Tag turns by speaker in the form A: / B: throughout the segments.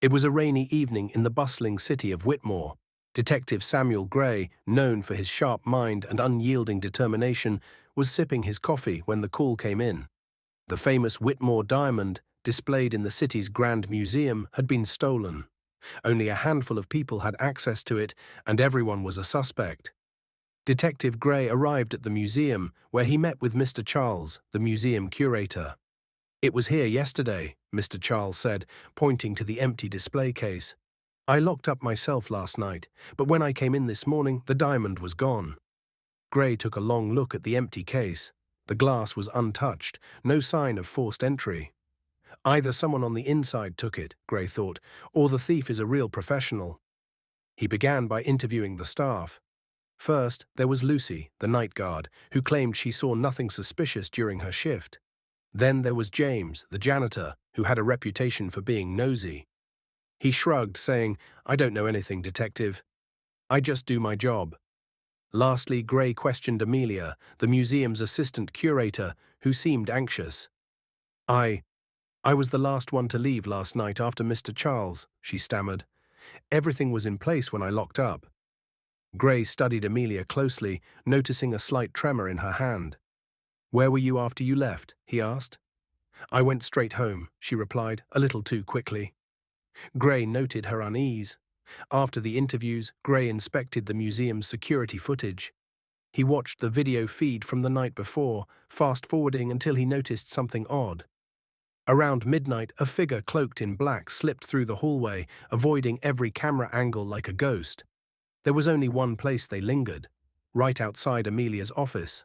A: It was a rainy evening in the bustling city of Whitmore. Detective Samuel Gray, known for his sharp mind and unyielding determination, was sipping his coffee when the call came in. The famous Whitmore diamond, displayed in the city's Grand Museum, had been stolen. Only a handful of people had access to it, and everyone was a suspect. Detective Gray arrived at the museum, where he met with Mr. Charles, the museum curator. "It was here yesterday," Mr. Charles said, pointing to the empty display case. "I locked up myself last night, but when I came in this morning, the diamond was gone." Gray took a long look at the empty case. The glass was untouched, no sign of forced entry. Either someone on the inside took it, Gray thought, or the thief is a real professional. He began by interviewing the staff. First, there was Lucy, the night guard, who claimed she saw nothing suspicious during her shift. Then there was James, the janitor, who had a reputation for being nosy. He shrugged, saying, "I don't know anything, detective. I just do my job." Lastly, Gray questioned Amelia, the museum's assistant curator, who seemed anxious. I was the last one to leave last night after Mr. Charles," she stammered. "Everything was in place when I locked up." Gray studied Amelia closely, noticing a slight tremor in her hand. "Where were you after you left?" he asked. "I went straight home," she replied, a little too quickly. Gray noted her unease. After the interviews, Gray inspected the museum's security footage. He watched the video feed from the night before, fast-forwarding until he noticed something odd. Around midnight, a figure cloaked in black slipped through the hallway, avoiding every camera angle like a ghost. There was only one place they lingered, right outside Amelia's office.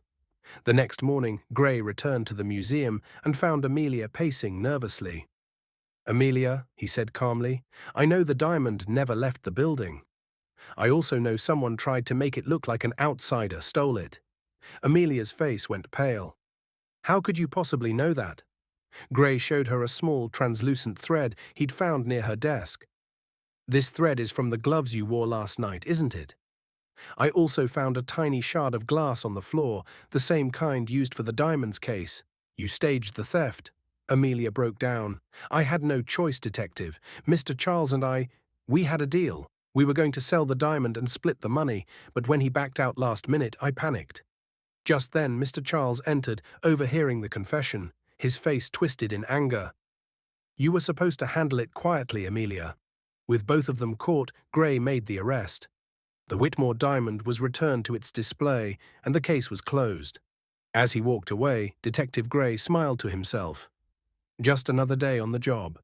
A: The next morning, Gray returned to the museum and found Amelia pacing nervously. "Amelia," he said calmly, "I know the diamond never left the building. I also know someone tried to make it look like an outsider stole it." Amelia's face went pale. "How could you possibly know that?" Gray showed her a small, translucent thread he'd found near her desk. "This thread is from the gloves you wore last night, isn't it? I also found a tiny shard of glass on the floor, the same kind used for the diamond's case. You staged the theft." Amelia broke down. "I had no choice, detective. Mr. Charles and we had a deal. We were going to sell the diamond and split the money, but when he backed out last minute, I panicked." Just then, Mr. Charles entered, overhearing the confession. His face twisted in anger. "You were supposed to handle it quietly, Amelia." With both of them caught, Gray made the arrest. The Whitmore diamond was returned to its display, and the case was closed. As he walked away, Detective Gray smiled to himself. Just another day on the job.